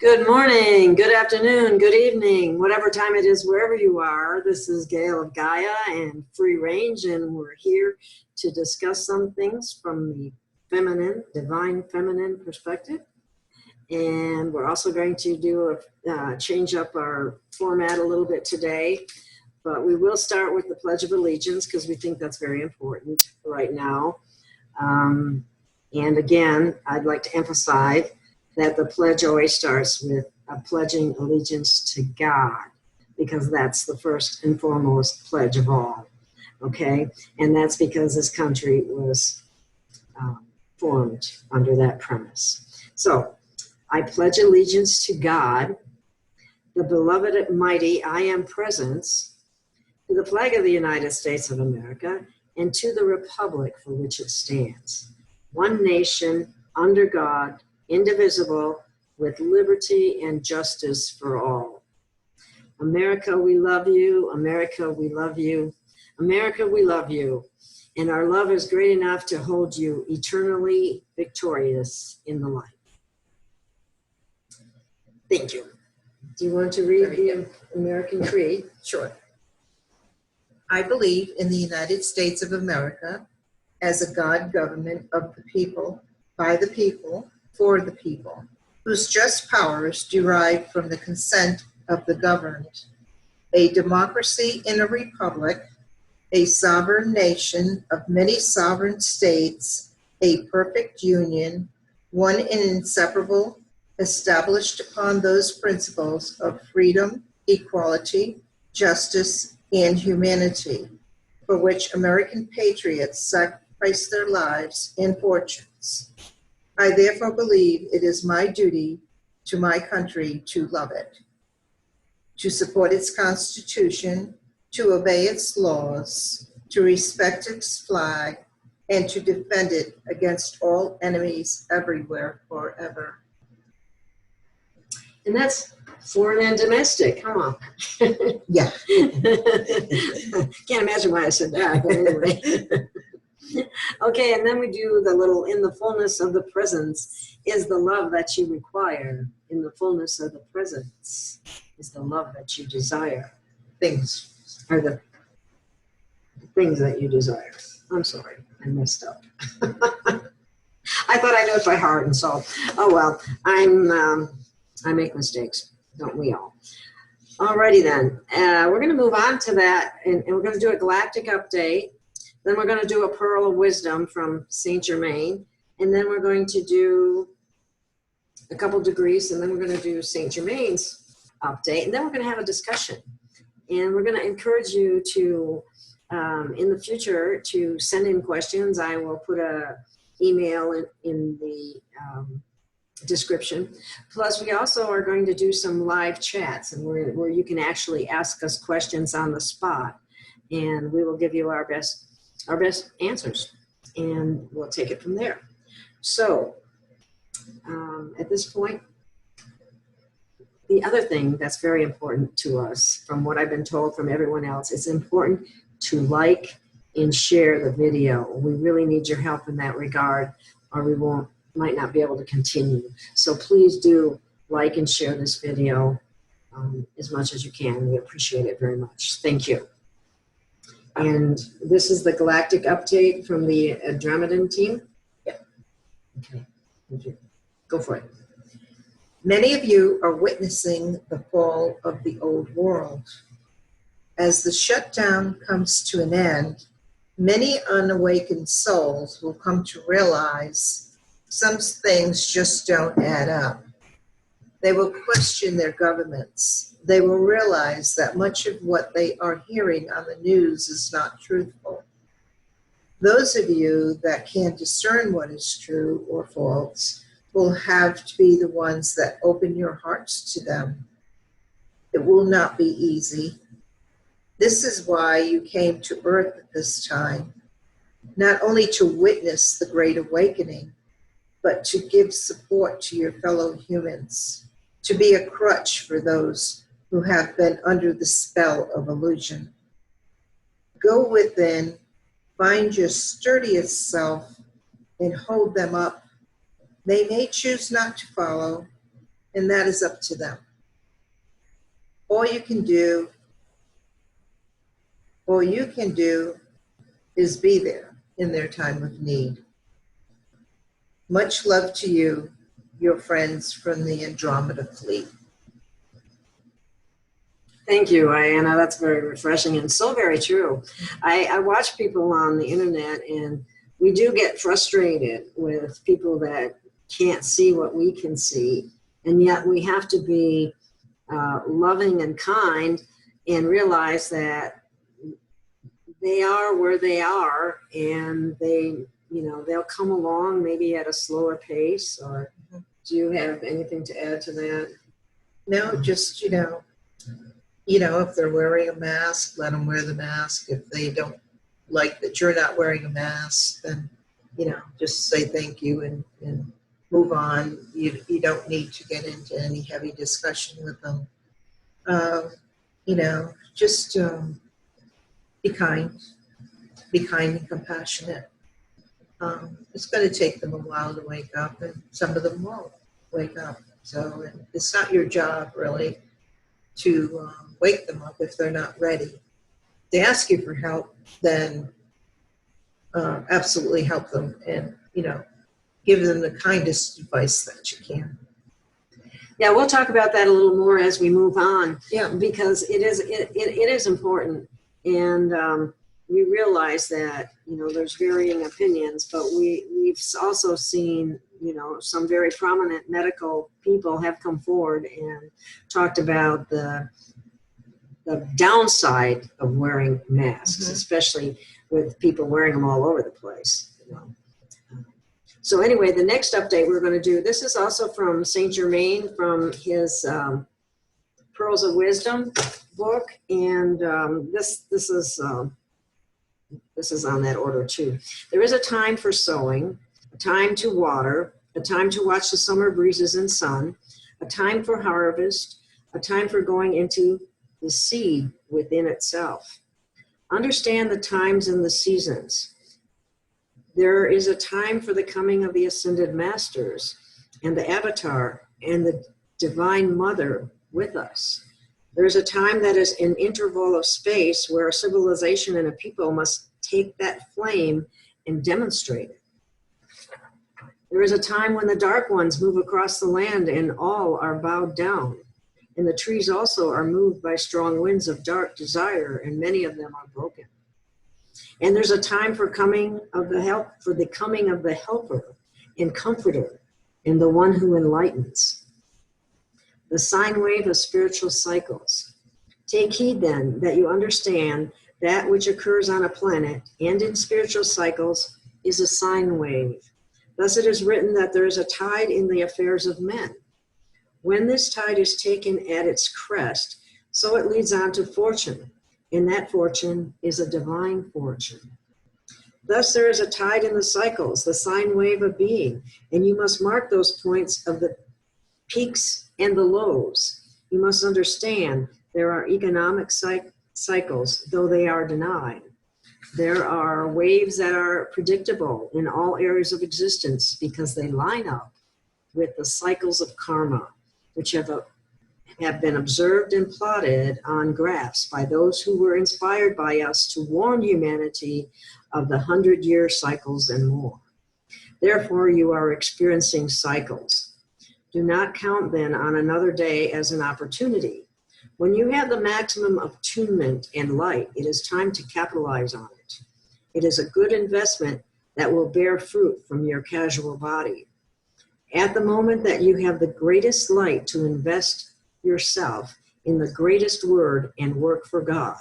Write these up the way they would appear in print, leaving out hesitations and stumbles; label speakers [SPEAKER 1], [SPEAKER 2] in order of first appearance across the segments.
[SPEAKER 1] Good morning, good afternoon, good evening, whatever time it is, wherever you are. This is Gail of Gaia and Free Range, and we're here to discuss some things from the feminine, divine feminine perspective. And we're also going to do change up our format a little bit today, but we will start with the Pledge of Allegiance because we think that's very important right now. And again, I'd like to emphasize that the pledge always starts with a pledging allegiance to God, because that's the first and foremost pledge of all, okay? And that's because this country was formed under that premise. So, I pledge allegiance to God, the beloved and mighty I Am Presence, to the flag of the United States of America, and to the republic for which it stands, one nation, under God, indivisible, with liberty and justice for all. America, we love you. America, we love you. America, we love you. And our love is great enough to hold you eternally victorious in the light. Thank you. Do you want to read the American Creed?
[SPEAKER 2] Sure. I believe in the United States of America as a God government of the people, by the people, for the people, whose just powers derive from the consent of the governed, a democracy in a republic, a sovereign nation of many sovereign states, a perfect union, one and inseparable, established upon those principles of freedom, equality, justice, and humanity, for which American patriots sacrifice their lives and fortunes. I therefore believe it is my duty to my country to love it, to support its Constitution, to obey its laws, to respect its flag, and to defend it against all enemies everywhere forever.
[SPEAKER 1] And that's foreign and domestic, huh?
[SPEAKER 2] Yeah.
[SPEAKER 1] Can't imagine why I said that, but anyway. Okay, and then we do the little, in the fullness of the presence is the love that you require. In the fullness of the presence is the love that you desire. Things are the things that you desire. I'm sorry, I messed up. I thought I knew it by heart and soul. Oh well, I make mistakes, don't we all? Alrighty then, we're going to move on to that, and we're going to do a galactic update. Then we're going to do a Pearl of Wisdom from Saint Germain, and then we're going to do a couple degrees, and then we're going to do Saint Germain's update, and then we're going to have a discussion. And we're going to encourage you to, in the future, to send in questions. I will put a email in the description. Plus, we also are going to do some live chats, and where you can actually ask us questions on the spot, and we will give you our best answers, and we'll take it from there. So at this point, the other thing that's very important to us, from what I've been told from everyone else, it's important to like and share the video. We really need your help in that regard, or we might not be able to continue. So please do like and share this video as much as you can. We appreciate it very much. Thank you. And this is the galactic update from the Germain team. Yeah. Okay. Thank you. Go for it.
[SPEAKER 2] Many of you are witnessing the fall of the old world. As the shutdown comes to an end, many unawakened souls will come to realize some things just don't add up. They will question their governments. They will realize that much of what they are hearing on the news is not truthful. Those of you that can discern what is true or false will have to be the ones that open your hearts to them. It will not be easy. This is why you came to Earth at this time, not only to witness the Great Awakening, but to give support to your fellow humans, to be a crutch for those who have been under the spell of illusion. Go within, find your sturdiest self, and hold them up. They may choose not to follow, and that is up to them. All you can do is be there in their time of need. Much love to you, your friends from the Andromeda Fleet.
[SPEAKER 1] Thank you, Aiana. That's very refreshing and so very true. I watch people on the internet, and we do get frustrated with people that can't see what we can see, and yet we have to be loving and kind and realize that they are where they are, and they'll come along maybe at a slower pace. Or do you have anything to add to that?
[SPEAKER 2] No, just, if they're wearing a mask, let them wear the mask. If they don't like that you're not wearing a mask, then, just say thank you and move on. You don't need to get into any heavy discussion with them. Just be kind and compassionate. It's going to take them a while to wake up, and some of them won't wake up. So it's not your job, really, to wake them up if they're not ready. If they ask you for help, then absolutely help them, and give them the kindest advice that you can.
[SPEAKER 1] Yeah, we'll talk about that a little more as we move on.
[SPEAKER 2] Yeah,
[SPEAKER 1] because it is important, and we realize that there's varying opinions, but we've also seen some very prominent medical people have come forward and talked about the downside of wearing masks, especially with people wearing them all over the place. So anyway, the next update we're going to do, this is also from Saint Germain, from his Pearls of Wisdom book, and this is on that order too. There is a time for sowing, a time to water, a time to watch the summer breezes and sun, a time for harvest, a time for going into the seed within itself. Understand the times and the seasons. There is a time for the coming of the ascended masters and the avatar and the divine mother with us. There's a time that is an interval of space where a civilization and a people must take that flame and demonstrate it. There is a time when the dark ones move across the land and all are bowed down. And the trees also are moved by strong winds of dark desire, and many of them are broken. And there's a time for the coming of the helper and comforter and the one who enlightens. The sine wave of spiritual cycles. Take heed then that you understand that which occurs on a planet and in spiritual cycles is a sine wave. Thus it is written that there is a tide in the affairs of men. When this tide is taken at its crest, so it leads on to fortune, and that fortune is a divine fortune. Thus there is a tide in the cycles, the sine wave of being, and you must mark those points of the peaks and the lows. You must understand there are economic cycles, though they are denied. There are waves that are predictable in all areas of existence because they line up with the cycles of karma, which have been observed and plotted on graphs by those who were inspired by us to warn humanity of the 100-year cycles and more. Therefore, you are experiencing cycles. Do not count then on another day as an opportunity. When you have the maximum of attunement and light, it is time to capitalize on it. It is a good investment that will bear fruit from your casual body. At the moment that you have the greatest light to invest yourself in the greatest word and work for God,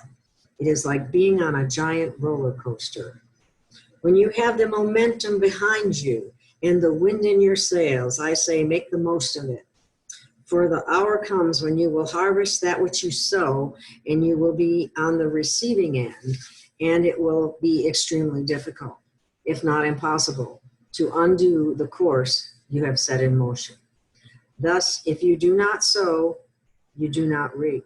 [SPEAKER 1] it is like being on a giant roller coaster. When you have the momentum behind you and the wind in your sails, I say make the most of it. For the hour comes when you will harvest that which you sow, and you will be on the receiving end, and it will be extremely difficult, if not impossible, to undo the course you have set in motion. Thus, if you do not sow, you do not reap,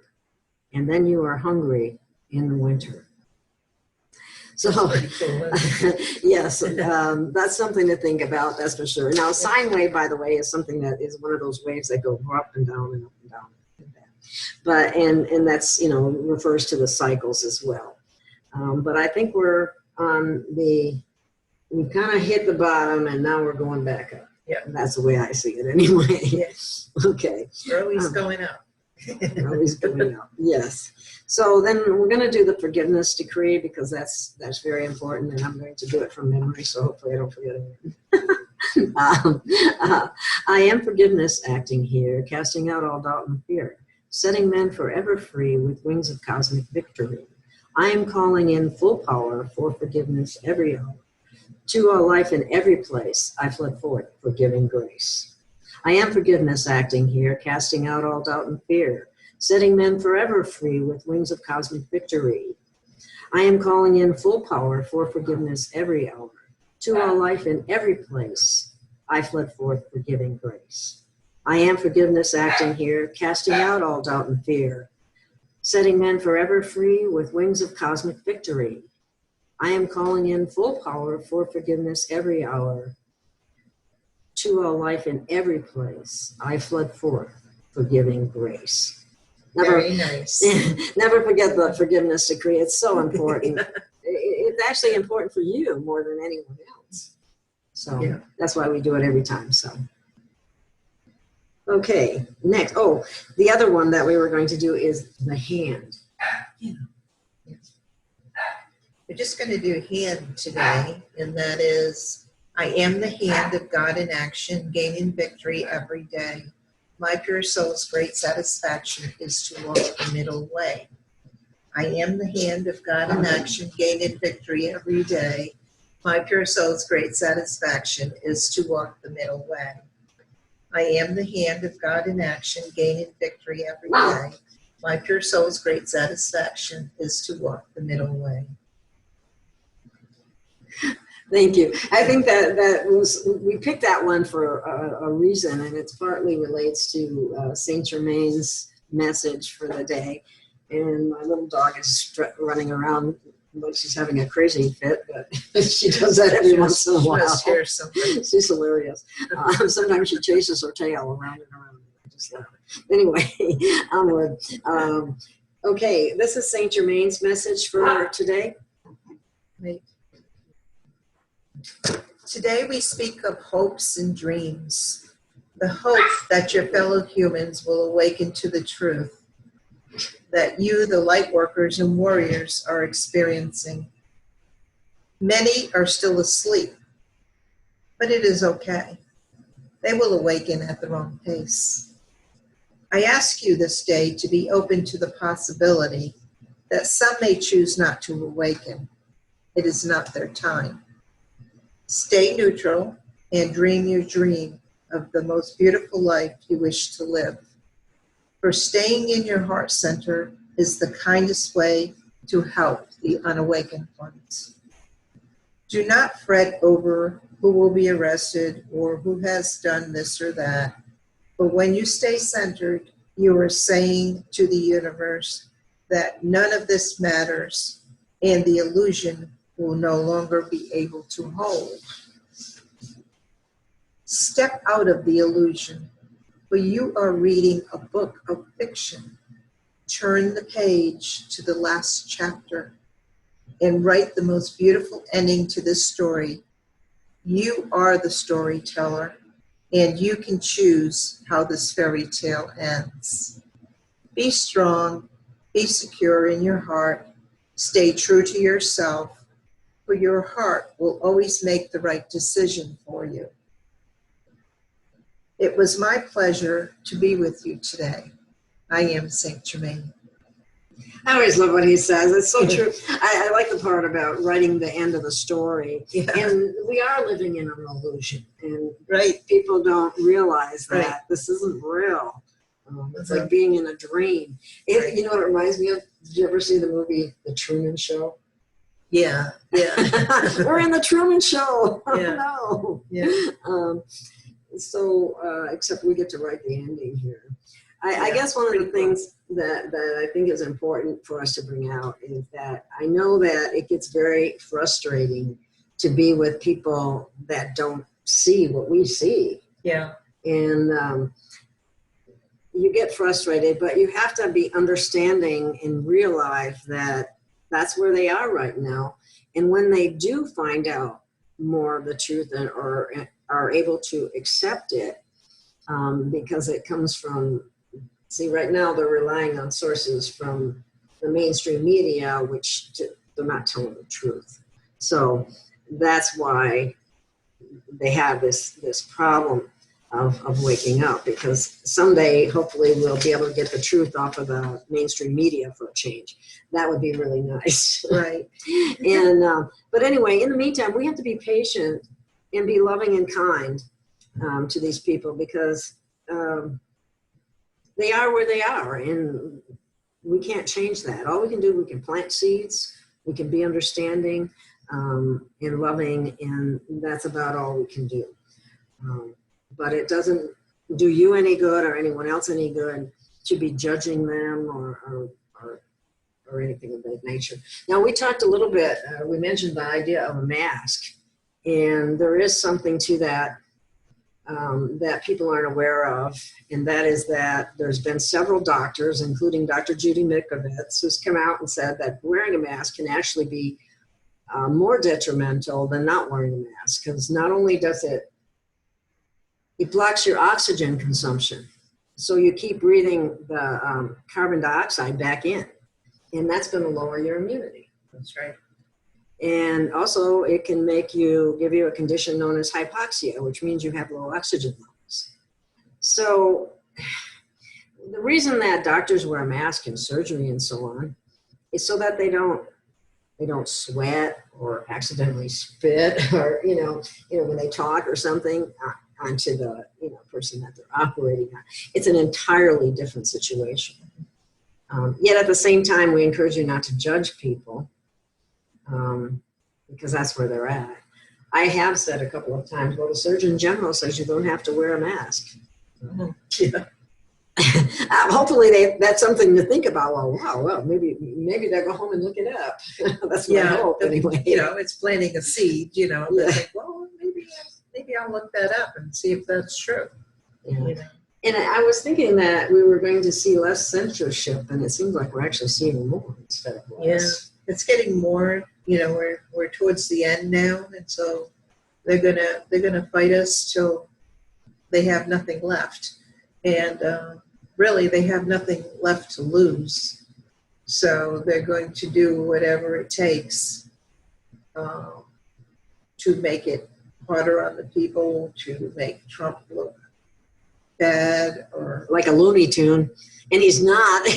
[SPEAKER 1] and then you are hungry in the winter. So,
[SPEAKER 2] Pretty cool, isn't it?
[SPEAKER 1] yes, that's something to think about, that's for sure. Now, a sine wave, by the way, is something that is one of those waves that go up and down and up and down. But, and that's, you know, refers to the cycles as well. But I think we're on we kind of hit the bottom and now we're going back up.
[SPEAKER 2] Yeah.
[SPEAKER 1] That's the way I see it anyway.
[SPEAKER 2] Yes.
[SPEAKER 1] Okay.
[SPEAKER 2] We're always going up.
[SPEAKER 1] Always going up. Yes. So then we're going to do the forgiveness decree because that's very important, and I'm going to do it from memory, so hopefully I don't forget it. I am forgiveness acting here, casting out all doubt and fear, setting men forever free with wings of cosmic victory. I am calling in full power for forgiveness every hour. To all life in every place, I flood forth forgiving grace. I am forgiveness acting here, casting out all doubt and fear, setting men forever free with wings of cosmic victory. I am calling in full power for forgiveness every hour. To all life in every place, I flood forth forgiving grace. I am forgiveness acting here, casting out all doubt and fear, setting men forever free with wings of cosmic victory. I am calling in full power for forgiveness every hour. To all life in every place, I flood forth forgiving grace.
[SPEAKER 2] Very nice.
[SPEAKER 1] Never forget the forgiveness decree. It's so important. It's actually important for you more than anyone else. So yeah. That's why we do it every time. So, okay, next. Oh, the other one that we were going to do is the hand.
[SPEAKER 2] Yeah. We're just going to do hand today, and that is, I am the hand of God in action, gaining victory every day. My pure soul's great satisfaction is to walk the middle way. I am the hand of God in action, gaining victory every day. My pure soul's great satisfaction is to walk the middle way. I am the hand of God in action, gaining victory every day. My pure soul's great satisfaction is to walk the middle way.
[SPEAKER 1] Thank you. I think that was, we picked that one for a reason, and it's partly relates to Saint Germain's message for the day. And my little dog is running around like she's having a crazy fit, but she does that every once in a while. She's hilarious. Sometimes she chases her tail around and around. Just anyway, onward. Okay, this is Saint Germain's message for today.
[SPEAKER 2] Right. Today we speak of hopes and dreams, the hope that your fellow humans will awaken to the truth that you, the light workers and warriors, are experiencing. Many are still asleep, but it is okay. They will awaken at their own pace. I ask you this day to be open to the possibility that some may choose not to awaken. It is not their time. Stay neutral and dream your dream of the most beautiful life you wish to live. For staying in your heart center is the kindest way to help the unawakened ones. Do not fret over who will be arrested or who has done this or that. But when you stay centered, you are saying to the universe that none of this matters and the illusion will no longer be able to hold. Step out of the illusion, for you are reading a book of fiction. Turn the page to the last chapter and write the most beautiful ending to this story. You are the storyteller, and you can choose how this fairy tale ends. Be strong, be secure in your heart, stay true to yourself, for your heart will always make the right decision for you. It was my pleasure to be with you today. I am Saint Germain.
[SPEAKER 1] I always love what he says. It's so true. I like the part about writing the end of the story. Yeah. And we are living in an illusion. And people don't realize that this isn't real. It's like being in a dream. You know what it reminds me of? Did you ever see the movie The Truman Show?
[SPEAKER 2] Yeah.
[SPEAKER 1] We're in the Truman Show.
[SPEAKER 2] Yeah.
[SPEAKER 1] Oh, no. Yeah. So, except we get to write the ending here. I guess one of the things that I think is important for us to bring out is that I know that it gets very frustrating to be with people that don't see what we see.
[SPEAKER 2] Yeah.
[SPEAKER 1] And you get frustrated, but you have to be understanding and realize that that's where they are right now. And when they do find out more of the truth and or are able to accept it, because it comes from, see, right now they're relying on sources from the mainstream media, which they're not telling the truth. So that's why they have this problem of waking up, because someday, hopefully, we'll be able to get the truth off of the mainstream media for a change. That would be really nice.
[SPEAKER 2] Right.
[SPEAKER 1] And but anyway, in the meantime, we have to be patient and be loving and kind to these people, because they are where they are, and we can't change that. All we can do, we can plant seeds, we can be understanding and loving, and that's about all we can do. But it doesn't do you any good or anyone else any good to be judging them or anything of that nature. Now, we talked a little bit, we mentioned the idea of a mask, and there is something to that that people aren't aware of, and that is that there's been several doctors, including Dr. Judy Mikovits, who's come out and said that wearing a mask can actually be more detrimental than not wearing a mask, because not only does it blocks your oxygen consumption, so you keep breathing the carbon dioxide back in, and that's going to lower your immunity.
[SPEAKER 2] That's right.
[SPEAKER 1] And also, it can give you a condition known as hypoxia, which means you have low oxygen levels. So the reason that doctors wear a mask in surgery and so on is so that they don't sweat or accidentally spit, or when they talk or something onto the person that they're operating on. It's an entirely different situation. Yet at the same time, we encourage you not to judge people, because that's where they're at. I have said a couple of times, well, the Surgeon General says you don't have to wear a mask.
[SPEAKER 2] Yeah.
[SPEAKER 1] Hopefully that's something to think about. Well, maybe they'll go home and look it up. That's my hope anyway.
[SPEAKER 2] It's planting a seed,
[SPEAKER 1] Yeah.
[SPEAKER 2] Like, well, maybe I'll look that up and see if that's true.
[SPEAKER 1] Yeah. And I was thinking that we were going to see less censorship, and it seems like we're actually seeing more instead of less.
[SPEAKER 2] Yeah, it's getting more. We're towards the end now, and so they're gonna fight us till they have nothing left, and really they have nothing left to lose. So they're going to do whatever it takes to make it harder on the people, to make Trump look bad or
[SPEAKER 1] like a Looney Tune, and he's not.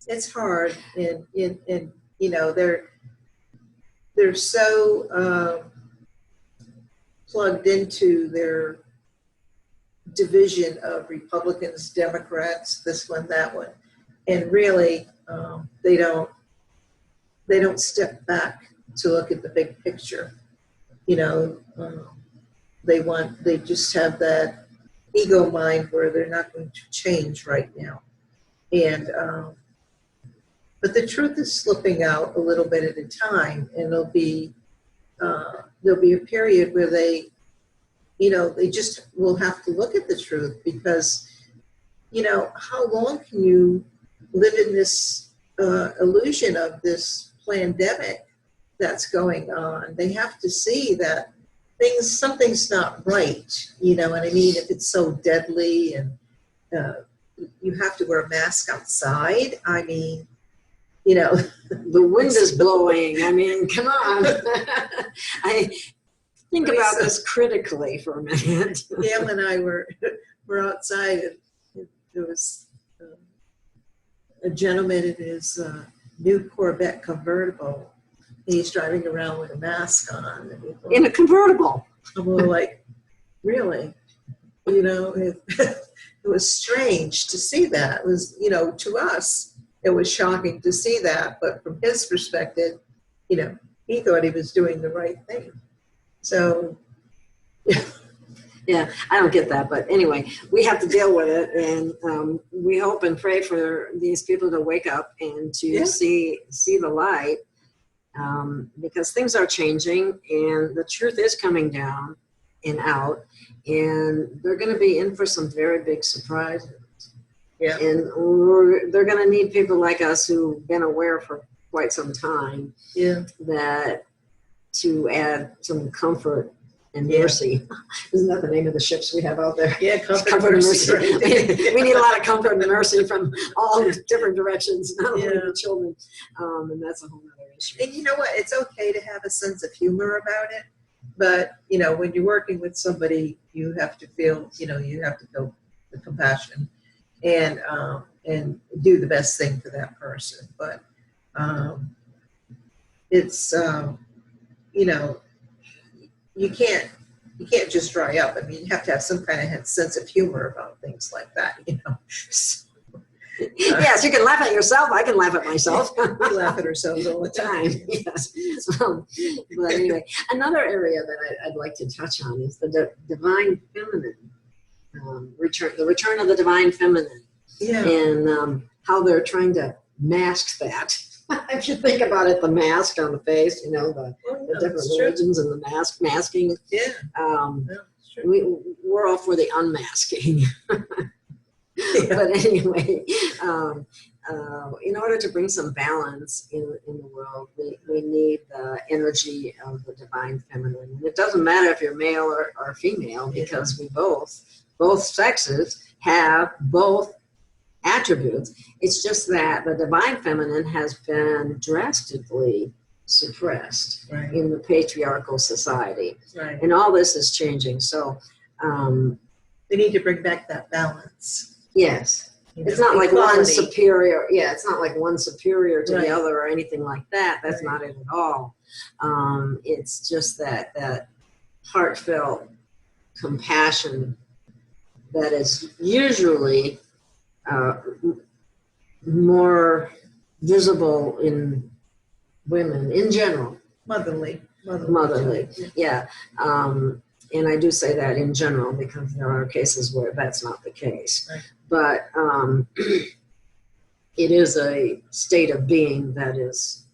[SPEAKER 2] It's hard, and they're so plugged into their division of Republicans, Democrats, this one, that one, and really they don't step back to look at the big picture. They just have that ego mind where they're not going to change right now. And but the truth is slipping out a little bit at a time, and there'll be a period where they just will have to look at the truth, because how long can you live in this illusion of this pandemic that's going on? They have to see that something's not right, what I mean? If it's so deadly and you have to wear a mask outside, I mean,
[SPEAKER 1] the wind is blowing. I mean, come on. I think about this critically for a minute.
[SPEAKER 2] Gail and I were outside, and there was a gentleman in his new Corvette convertible. He's driving around with a mask on.
[SPEAKER 1] In a convertible.
[SPEAKER 2] And we're like, really? It was strange to see that. It was, to us, it was shocking to see that. But from his perspective, he thought he was doing the right thing. So,
[SPEAKER 1] Yeah, I don't get that, but anyway, we have to deal with it, and we hope and pray for these people to wake up and to see the light, because things are changing, and the truth is coming down and out, and they're going to be in for some very big surprises.
[SPEAKER 2] Yeah.
[SPEAKER 1] And they're going to need people like us who've been aware for quite some time.
[SPEAKER 2] Yeah.
[SPEAKER 1] That to add some comfort and mercy. Isn't that the name of the ships we have out there?
[SPEAKER 2] Yeah, comfort and mercy.
[SPEAKER 1] We need a lot of comfort and mercy from all different directions, not only the children. And that's a whole other issue.
[SPEAKER 2] And you know what? It's okay to have a sense of humor about it. But, you know, when you're working with somebody, you have to feel, you know, you have to feel the compassion and do the best thing for that person. But it's, you know, you can't just dry up. I mean, you have to have some kind of sense of humor about things like that, you know. So,
[SPEAKER 1] yes, you can laugh at yourself. I can laugh at myself.
[SPEAKER 2] We laugh at ourselves all the time.
[SPEAKER 1] Yes. But anyway, another area that I'd like to touch on is the divine feminine, the return of the divine feminine.
[SPEAKER 2] Yeah.
[SPEAKER 1] And how they're trying to mask that. If you think about it, the mask on the face, you know, the different religions and the masking.
[SPEAKER 2] Yeah.
[SPEAKER 1] We're all for the unmasking. But anyway, in order to bring some balance in the world, we need the energy of the divine feminine. And it doesn't matter if you're male or female, because we both sexes have both attributes. It's just that the divine feminine has been drastically suppressed in the patriarchal society. Right. And all this is changing. So
[SPEAKER 2] we need to bring back that balance.
[SPEAKER 1] Yes. It's not like one superior. Yeah, it's not like one superior to the other or anything like that. That's not it at all. It's just that heartfelt compassion that is usually more visible in women in general. Motherly. Yeah. And I do say that in general because there are cases where that's not the case. Right. But it is a state of being that is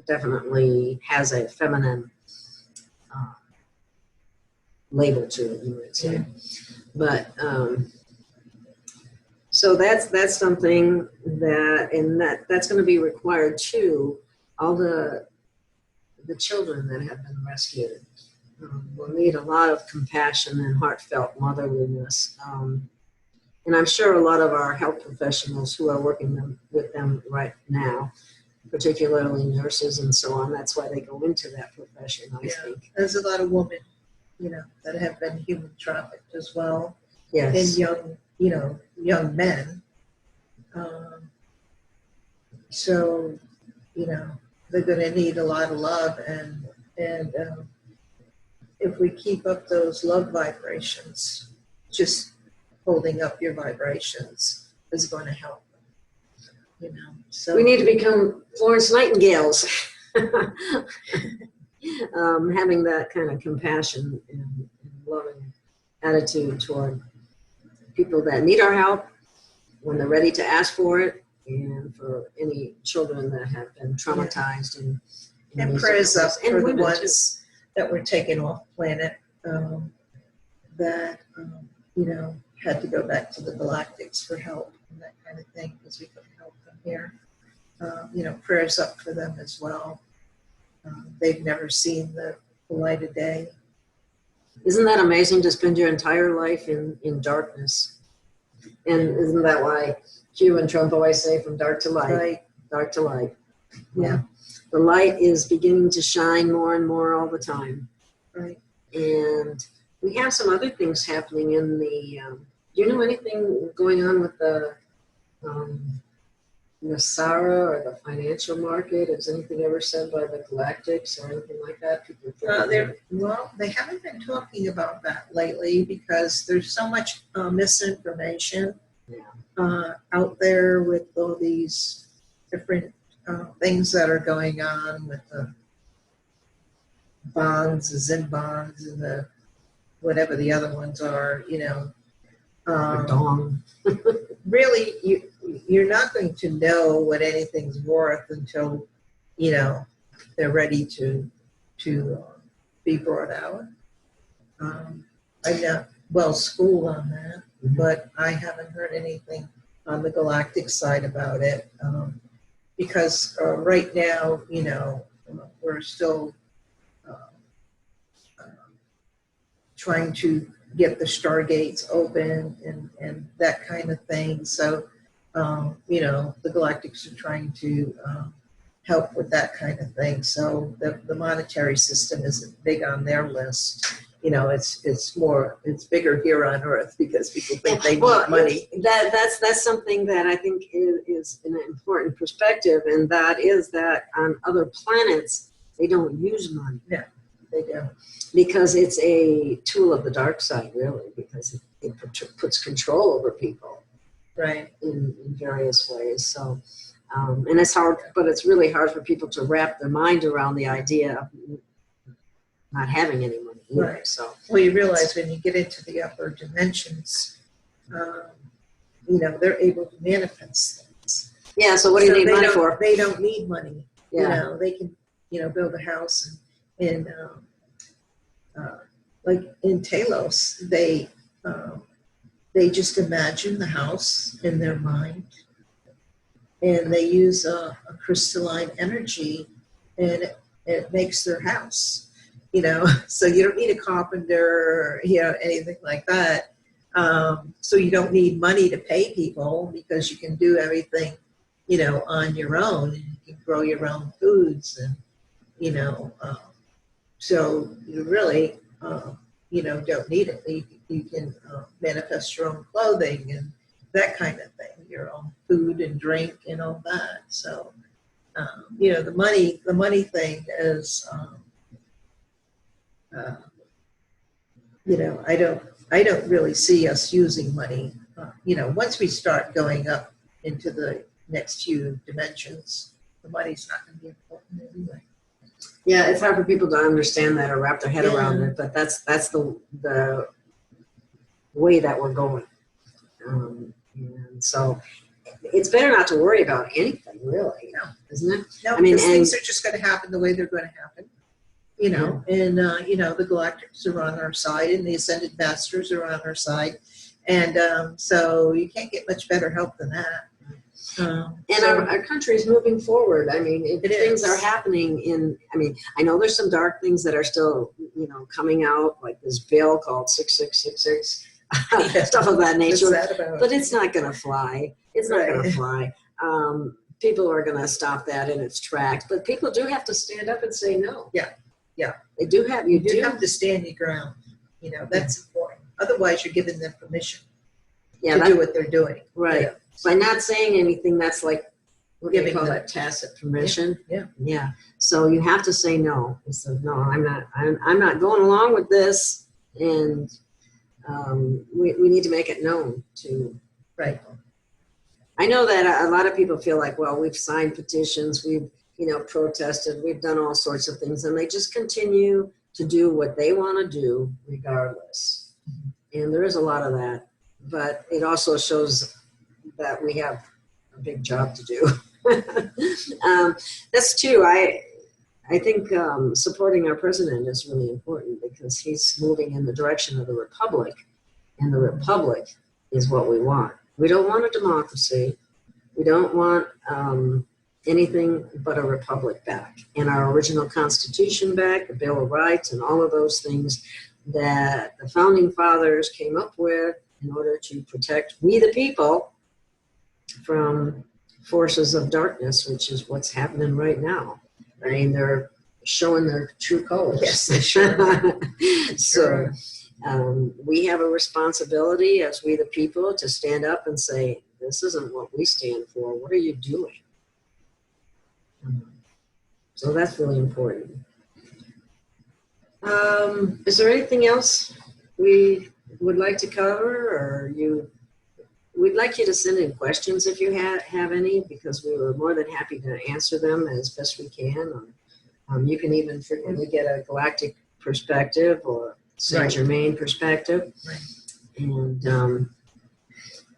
[SPEAKER 1] definitely has a feminine label to it, you would say. Yeah. But so that's something that's going to be required too. All the children that have been rescued will need a lot of compassion and heartfelt motherliness. And I'm sure a lot of our health professionals who are working with them right now, particularly nurses and so on, that's why they go into that profession, I think.
[SPEAKER 2] There's a lot of women, you know, that have been human trafficked as well.
[SPEAKER 1] Yes.
[SPEAKER 2] And young men. So, you know, they're going to need a lot of love, and if we keep up those love vibrations, just holding up your vibrations is going to help them, you know. So
[SPEAKER 1] we need to become Florence Nightingales, having that kind of compassion and loving attitude toward people that need our help when they're ready to ask for it, and for any children that have been traumatized.
[SPEAKER 2] And prayers up for the ones that were taken off planet, that, you know, had to go back to the Galactics for help and that kind of thing, because we couldn't help them here. You know, prayers up for them as well. They've never seen the light of day.
[SPEAKER 1] Isn't that amazing to spend your entire life in darkness? And isn't that why Q and Trump always say from dark to light?
[SPEAKER 2] Right.
[SPEAKER 1] Dark to light. Yeah. The light is beginning to shine more and more all the time.
[SPEAKER 2] Right.
[SPEAKER 1] And we have some other things happening in the, do you know anything going on with the Nasara or the financial market? Is anything ever said by the Galactics or anything like that?
[SPEAKER 2] They haven't been talking about that lately because there's so much misinformation out there with all these different things that are going on with the bonds, the Zin bonds, and the whatever the other ones are,
[SPEAKER 1] Or dong.
[SPEAKER 2] really you're not going to know what anything's worth until they're ready to be brought out. I'm not well schooled on that, but I haven't heard anything on the galactic side about it, because right now we're still trying to get the stargates open and that kind of thing. So, the Galactics are trying to help with that kind of thing. So the monetary system isn't big on their list. It's bigger here on Earth because people think they need money.
[SPEAKER 1] That's something that I think is an important perspective, and that is that on other planets they don't use money.
[SPEAKER 2] Yeah, they don't.
[SPEAKER 1] Because it's a tool of the dark side, really, because it puts control over people,
[SPEAKER 2] right,
[SPEAKER 1] in various ways. So, and it's hard, but it's really hard for people to wrap their mind around the idea of not having any money either.
[SPEAKER 2] Right.
[SPEAKER 1] So,
[SPEAKER 2] well, you realize when you get into the upper dimensions, they're able to manifest things.
[SPEAKER 1] Yeah. So, what do you need money for?
[SPEAKER 2] They don't need money.
[SPEAKER 1] Yeah.
[SPEAKER 2] They can, build a house and like in Talos, they just imagine the house in their mind, and they use a crystalline energy, and it makes their house. So you don't need a carpenter or anything like that. So you don't need money to pay people because you can do everything on your own, and you can grow your own foods, and so you really don't need it. You can manifest your own clothing and that kind of thing, your own food and drink and all that. So the money thing is I don't really see us using money. Once we start going up into the next few dimensions, the money's not going to be important anyway.
[SPEAKER 1] Yeah, it's hard for people to understand that or wrap their head around it, but that's the way that we're going. And so it's better not to worry about anything, really, isn't it?
[SPEAKER 2] No, because things are just going to happen the way they're going to happen. And the Galactics are on our side, and the Ascended Masters are on our side, and so you can't get much better help than that.
[SPEAKER 1] Our country is moving forward. I mean, things are happening I know there's some dark things that are still, coming out, like this bill called 6666, stuff of that nature.
[SPEAKER 2] What's that about?
[SPEAKER 1] But it's not going to fly. It's not going to fly. People are going to stop that in its tracks. But people do have to stand up and say no.
[SPEAKER 2] Yeah.
[SPEAKER 1] They do have. You do
[SPEAKER 2] have to stand your ground. That's important. Otherwise, you're giving them permission to do what they're doing.
[SPEAKER 1] Right. By not saying anything, that's like, what do you call that, tacit permission?
[SPEAKER 2] Yeah.
[SPEAKER 1] So you have to say no. You said, no, I'm not going along with this, and we need to make it known to.
[SPEAKER 2] Right.
[SPEAKER 1] I know that a lot of people feel like, well, we've signed petitions, we've protested, we've done all sorts of things, and they just continue to do what they want to do regardless. And there is a lot of that, but it also shows that we have a big job to do. That's true. I think supporting our president is really important because he's moving in the direction of the republic, and the republic is what we want. We don't want a democracy. We don't want anything but a republic back, and our original Constitution back, the Bill of Rights, and all of those things that the Founding Fathers came up with in order to protect we the people from forces of darkness, which is what's happening right now. I mean, they're showing their true colors.
[SPEAKER 2] Yes, they sure are.
[SPEAKER 1] So we have a responsibility as we the people to stand up and say, this isn't what we stand for. What are you doing? So that's really important. Is there anything else we would like to cover, or we'd like you to send in questions if you have any, because we were more than happy to answer them as best we can. Or, you can even frequently get a galactic perspective, or Saint Germain perspective.
[SPEAKER 2] Right.
[SPEAKER 1] And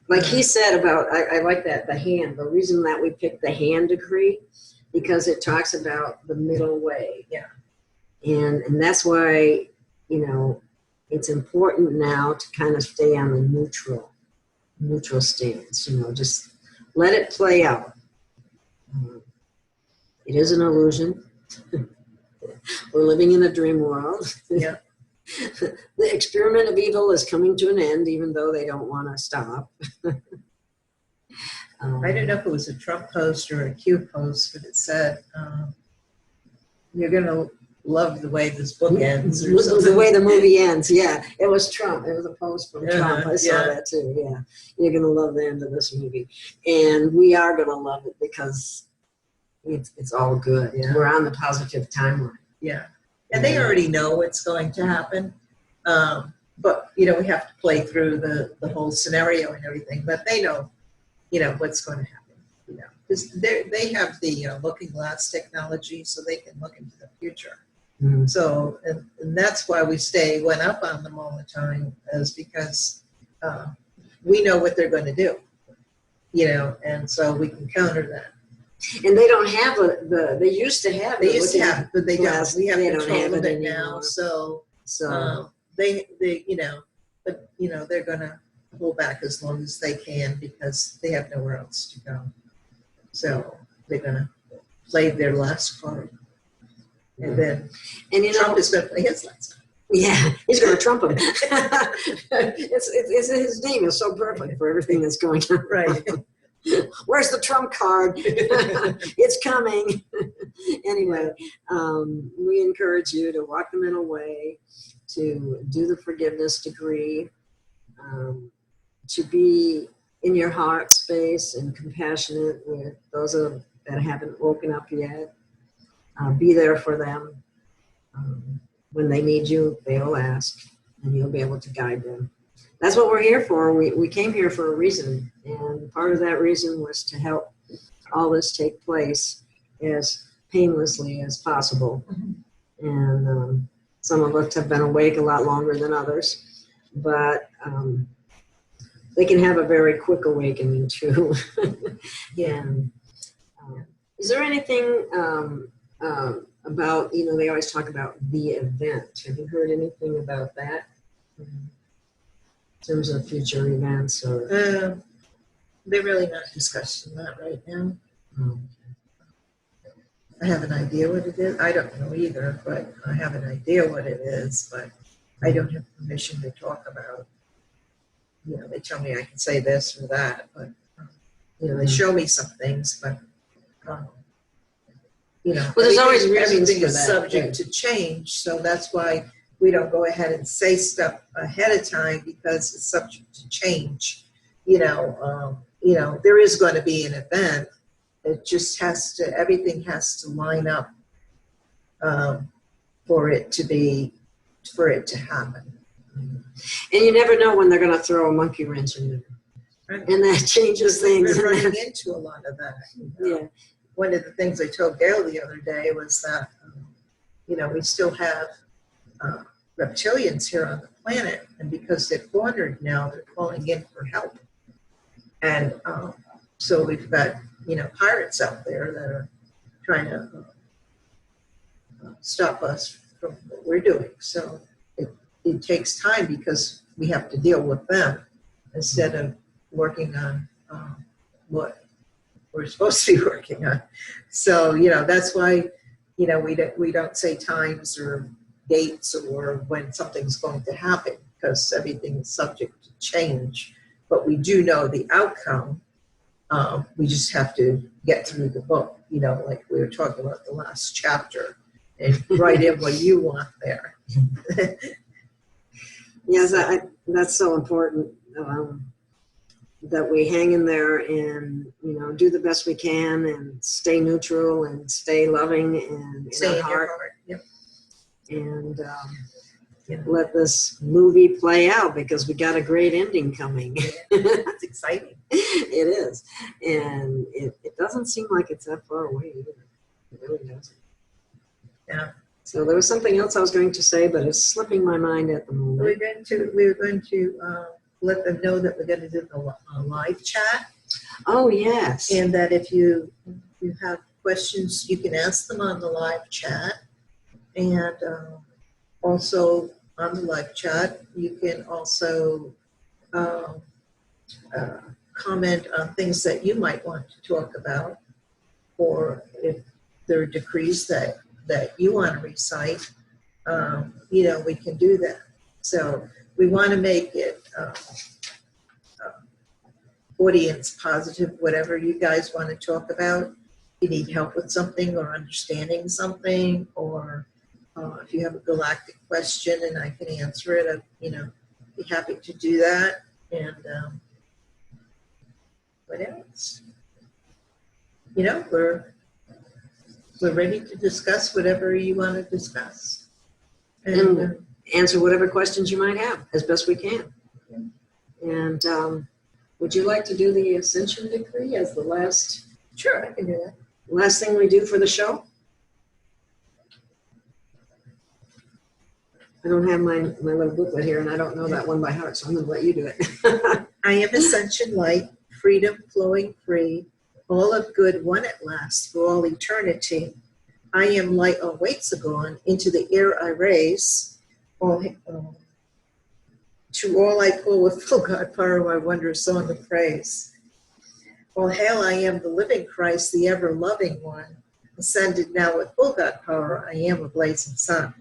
[SPEAKER 1] like he said about, I like that, the hand. The reason that we picked the hand decree, because it talks about the middle way.
[SPEAKER 2] Yeah.
[SPEAKER 1] And that's why, you know, it's important now to kind of stay on the neutral stance, you know, just let it play out. It is an illusion. We're living in a dream world.
[SPEAKER 2] Yeah.
[SPEAKER 1] The experiment of evil is coming to an end, even though they don't want to stop.
[SPEAKER 2] I don't know if it was a Trump post or a Q post, but it said, you're going to love the way this book ends. Or something.
[SPEAKER 1] The way the movie ends, yeah. It was Trump. It was a post from Trump. I saw that too, yeah. You're going to love the end of this movie. And we are going to love it because it's all good.
[SPEAKER 2] Yeah.
[SPEAKER 1] We're on the positive timeline.
[SPEAKER 2] Yeah. And they already know what's going to happen. But, you know, we have to play through the whole scenario and everything. But they know, you know, what's going to happen. You know, because they have the looking glass technology, so they can look into the future.
[SPEAKER 1] Mm-hmm.
[SPEAKER 2] So, and that's why we went up on them all the time, is because we know what they're going to do, you know, and so we can counter that.
[SPEAKER 1] And they don't have they used to have.
[SPEAKER 2] They used to have, but they
[SPEAKER 1] glass.
[SPEAKER 2] don't. We have control of it
[SPEAKER 1] anymore.
[SPEAKER 2] now. So they you know, but you know, they're going to hold back as long as they can because they have nowhere else to go. So they're going to play their last card. And then Trump is going to play his last card.
[SPEAKER 1] Yeah, he's going to trump him. It's his name is so perfect for everything that's going on.
[SPEAKER 2] Right.
[SPEAKER 1] Where's the trump card? It's coming. Anyway, we encourage you to walk the middle way, to do the forgiveness degree, to be in your heart space and compassionate with those that haven't woken up yet. Be there for them. When they need you, they'll ask, and you'll be able to guide them. That's what we're here for. We came here for a reason, and part of that reason was to help all this take place as painlessly as possible. Mm-hmm. And some of us have been awake a lot longer than others, but they can have a very quick awakening too. Yeah. Is there anything about, you know, they always talk about the event. Have you heard anything about that in terms of future events? Or
[SPEAKER 2] they're really not discussing that right now.
[SPEAKER 1] Oh.
[SPEAKER 2] I have an idea what it is. I don't know either, but I have an idea what it is, but I don't have permission to talk about. You know, they tell me I can say this or that, but you know, they show me some things, but you know,
[SPEAKER 1] well, there's always reasons
[SPEAKER 2] everything
[SPEAKER 1] for
[SPEAKER 2] is
[SPEAKER 1] that,
[SPEAKER 2] subject to change, so that's why we don't go ahead and say stuff ahead of time because it's subject to change. You know, there is going to be an event. It just everything has to line up for it to happen.
[SPEAKER 1] And you never know when they're going to throw a monkey wrench in there. Right. And that changes things.
[SPEAKER 2] We're running into a lot of that. You know? Yeah. One of the things I told Gail the other day was that, you know, we still have reptilians here on the planet, and because they're cornered now, they're calling in for help. And so we've got, you know, pirates out there that are trying to stop us from what we're doing. So it takes time because we have to deal with them instead of working on what we're supposed to be working on. So, you know, that's why, you know, we don't say times or dates or when something's going to happen because everything is subject to change. But we do know the outcome. We just have to get through the book, you know, like we were talking about the last chapter, and write in what you want there.
[SPEAKER 1] Yes, that's so important. That we hang in there and, you know, do the best we can and stay neutral and stay loving and
[SPEAKER 2] stay
[SPEAKER 1] in our heart.
[SPEAKER 2] Yep.
[SPEAKER 1] And let this movie play out because we got a great ending coming.
[SPEAKER 2] That's exciting.
[SPEAKER 1] It is. And it doesn't seem like it's that far away either. It really doesn't.
[SPEAKER 2] Yeah.
[SPEAKER 1] So there was something else I was going to say, but it's slipping my mind at the moment.
[SPEAKER 2] We're going to let them know that we're going to do a live chat,
[SPEAKER 1] Oh, yes.
[SPEAKER 2] and that if you have questions, you can ask them on the live chat, and also on the live chat, you can also comment on things that you might want to talk about, or if there are decrees that you want to recite, we can do that. So we want to make it audience positive, whatever you guys want to talk about. If you need help with something or understanding something, or if you have a galactic question and I can answer it, be happy to do that. And what else? We're ready to discuss whatever you want to discuss.
[SPEAKER 1] And answer whatever questions you might have as best we can. And would you like to do the Ascension Decree as the last?
[SPEAKER 2] Sure, I can do that.
[SPEAKER 1] Last thing we do for the show? I don't have my little booklet here, and I don't know that one by heart, so I'm going to let you do it.
[SPEAKER 2] I am Ascension Light, freedom flowing free, all of good one at last for all eternity. I am light on weights agone, into the air I raise. To all I pull with full God power, my wondrous song of praise. All hail, I am the living Christ, the ever-loving one, ascended now with full God power, I am a blazing sun.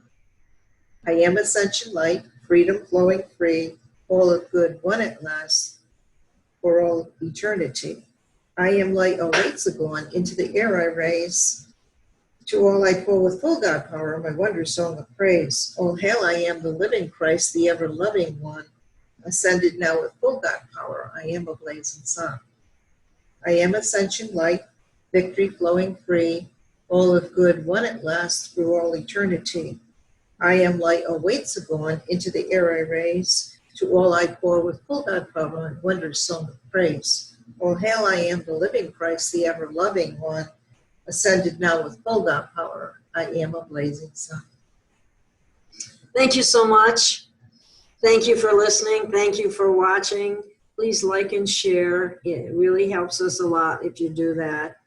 [SPEAKER 2] I am Ascension Light, freedom flowing free, all of good one at last, for all eternity. I am light on weights agone, into the air I raise. To all I pull with full God power, my wondrous song of praise. All hail, I am the living Christ, the ever-loving one, ascended now with full God power, I am a blazing sun. I am Ascension Light, victory flowing free, all of good one at last through all eternity. I am light on weights agone, into the air I raise. To all I pour with full God power, my wondrous song of praise. All hail, I am the living Christ, the ever-loving one, ascended now with full God power, I am a blazing sun.
[SPEAKER 1] Thank you so much. Thank you for listening. Thank you for watching. Please like and share. It really helps us a lot if you do that.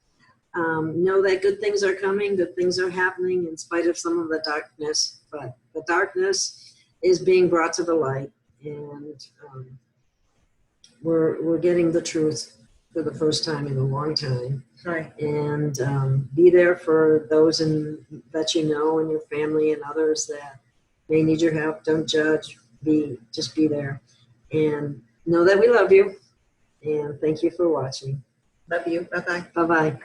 [SPEAKER 1] Know that good things are coming, good things are happening in spite of some of the darkness, but the darkness is being brought to the light, and we're getting the truth for the first time in a long time.
[SPEAKER 2] Right.
[SPEAKER 1] And be there for those that you know and your family and others that may need your help. Don't judge. Just be there. And know that we love you. And thank you for watching.
[SPEAKER 2] Love you. Bye-bye.
[SPEAKER 1] Bye-bye.